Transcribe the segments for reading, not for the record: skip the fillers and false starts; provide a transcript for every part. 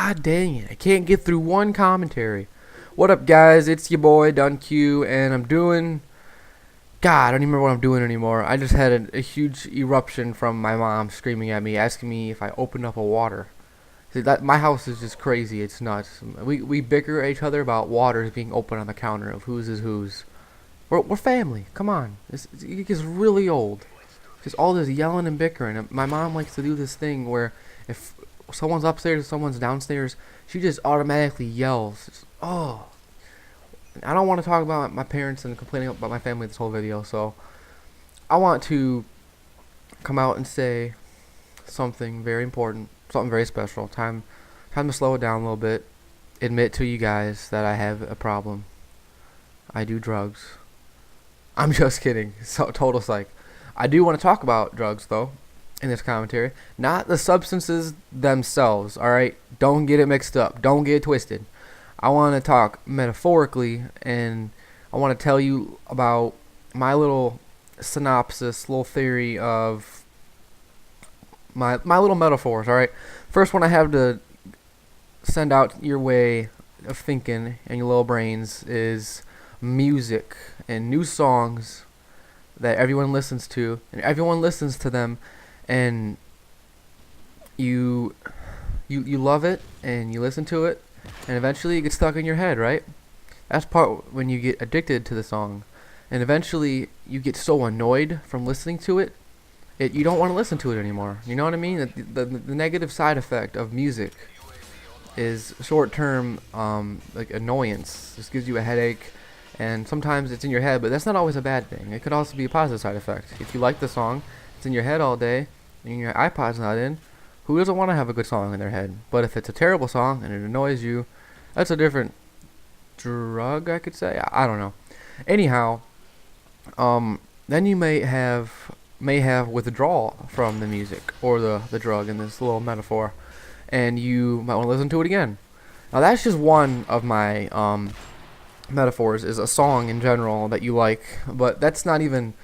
God dang it, I can't get through one commentary. What up, guys? It's your boy DunnQ, and I'm doing. God, I don't even remember what I'm doing anymore. I just had a huge eruption from my mom screaming at me, asking me if I opened up a water. See, that my house is just crazy. It's nuts. We bicker at each other about waters being open on the counter of whose is whose. We're family. Come on, it gets really old. Just all this yelling and bickering. And my mom likes to do this thing where if someone's upstairs or someone's downstairs, she just automatically yells. Oh, I don't want to talk about my parents and complaining about my family this whole video, so I want to come out and say something very important, something very special. Time to slow it down a little bit. Admit to you guys that I have a problem. I do drugs. I'm just kidding. So total psych. I do want to talk about drugs though in this commentary, not the substances themselves. All right, don't get it mixed up. Don't get it twisted. I want to talk metaphorically, and I want to tell you about my little synopsis, little theory of my little metaphors. All right, first one I have to send out your way of thinking and your little brains is music and new songs that everyone listens to, and everyone listens to them, and you love it and you listen to it, and eventually it gets stuck in your head, right? That's part when you get addicted to the song, and eventually you get so annoyed from listening to it, you don't want to listen to it anymore. You know what I mean? The negative side effect of music is short-term like annoyance. Just gives you a headache, and sometimes it's in your head, but that's not always a bad thing. It could also be a positive side effect. If you like the song, it's in your head all day, and your iPod's not in. Who doesn't want to have a good song in their head? But if it's a terrible song and it annoys you, that's a different drug, I could say. I don't know. Anyhow, then you may have withdrawal from the music or the drug in this little metaphor, and you might want to listen to it again. Now that's just one of my metaphors, is a song in general that you like, but that's not even.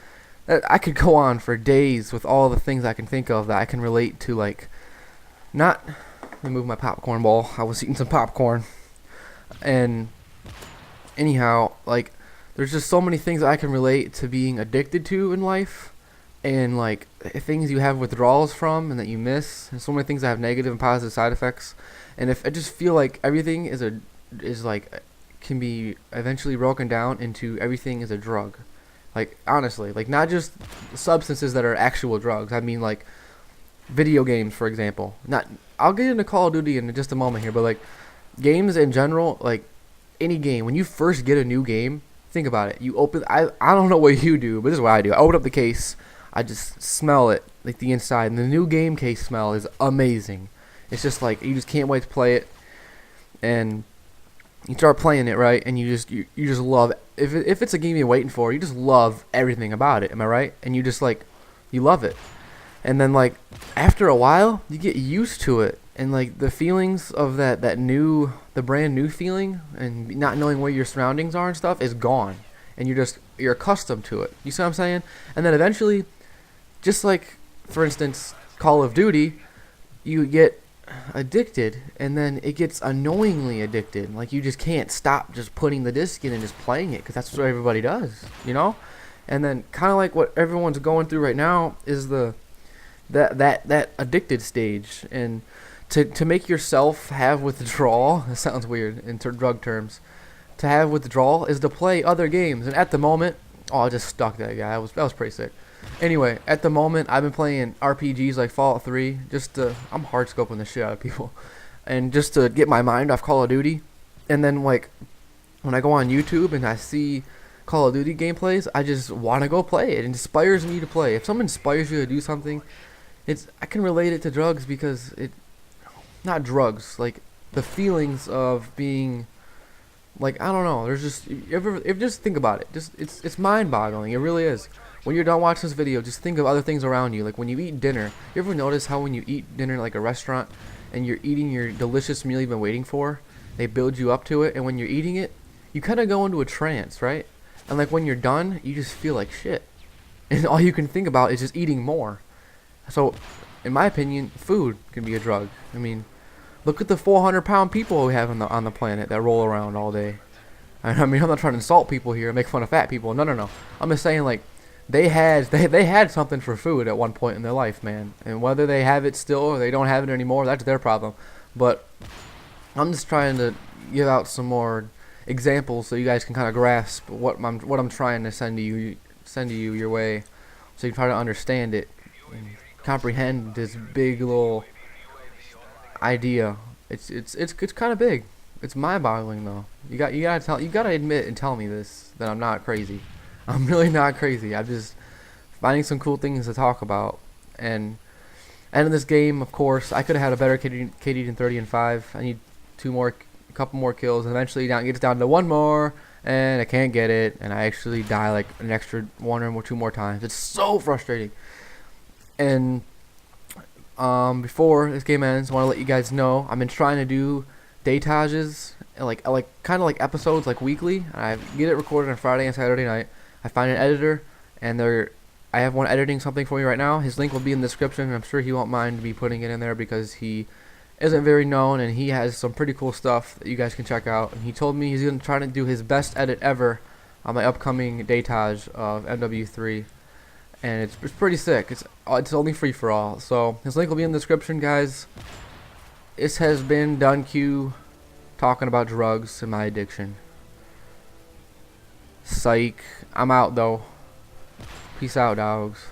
I could go on for days with all the things I can think of that I can relate to, like. Let me move my popcorn bowl. I was eating some popcorn. And anyhow, like, there's just so many things I can relate to being addicted to in life, and like things you have withdrawals from and that you miss, and so many things that have negative and positive side effects. And if I just feel like everything can be eventually broken down into everything is a drug. Like, honestly, like, not just substances that are actual drugs. I mean, like, video games, for example. I'll get into Call of Duty in just a moment here, but like games in general, like any game, when you first get a new game, think about it. You open, I don't know what you do, but this is what I do. I open up the case, I just smell it, like the inside, and the new game case smell is amazing. It's just like you just can't wait to play it, and you start playing it, right? And you just love it. If it's a game you're waiting for, you just love everything about it. Am I right? And you just like you love it. And then, like, after a while, you get used to it, and like the feelings of the brand new feeling, and not knowing where your surroundings are and stuff is gone, and you're accustomed to it. You see what I'm saying? And then eventually, just like for instance, Call of Duty, you get addicted, and then it gets annoyingly addicted. Like, you just can't stop just putting the disc in and just playing it, because that's what everybody does, you know? And then kind of like what everyone's going through right now is that addicted stage. And to make yourself have withdrawal, it sounds weird in drug terms, to have withdrawal is to play other games. And at the moment, I just stuck that guy. That was pretty sick. Anyway, at the moment, I've been playing RPGs like Fallout 3, I'm hard scoping the shit out of people, and just to get my mind off Call of Duty. And then, like, when I go on YouTube and I see Call of Duty gameplays, I just want to go play it. It inspires me to play. If someone inspires you to do something, I can relate it to drugs, because not drugs, like the feelings of being, like, I don't know, there's just, just think about it, it's mind-boggling. It really is. When you're done watching this video, just think of other things around you. Like when you eat dinner, you ever notice how when you eat dinner like a restaurant and you're eating your delicious meal you've been waiting for, they build you up to it, and when you're eating it, you kind of go into a trance, right? And like when you're done, you just feel like shit, and all you can think about is just eating more. So in my opinion, food can be a drug. I mean, Look at the 400-pound people we have on the planet that roll around all day. I mean, I'm not trying to insult people here and make fun of fat people. No, no, no. I'm just saying, like, they had something for food at one point in their life, man. And whether they have it still or they don't have it anymore, that's their problem. But I'm just trying to give out some more examples so you guys can kind of grasp what I'm trying to send to you your way, so you can try to understand it and comprehend this big little idea. It's kind of big. It's mind-boggling though. You gotta admit and tell me this, that I'm not crazy. I'm really not crazy. I'm just finding some cool things to talk about. And in this game, of course, I could have had a better KD than 30 and 5. I need a couple more kills, and eventually it gets down to one more, and I can't get it, and I actually die like an extra one or two more times. It's so frustrating. And before this game ends, I want to let you guys know I've been trying to do daytages, like kind of like episodes, like weekly. I get it recorded on Friday and Saturday night. I find an editor, and I have one editing something for you right now. His link will be in the description. I'm sure he won't mind me putting it in there because he isn't very known, and he has some pretty cool stuff that you guys can check out. And he told me he's gonna try to do his best edit ever on my upcoming Daytage of MW3, and it's pretty sick. It's only free for all, so his link will be in the description, guys. This has been DunnQ talking about drugs and my addiction. Psych. I'm out though. Peace out, dogs.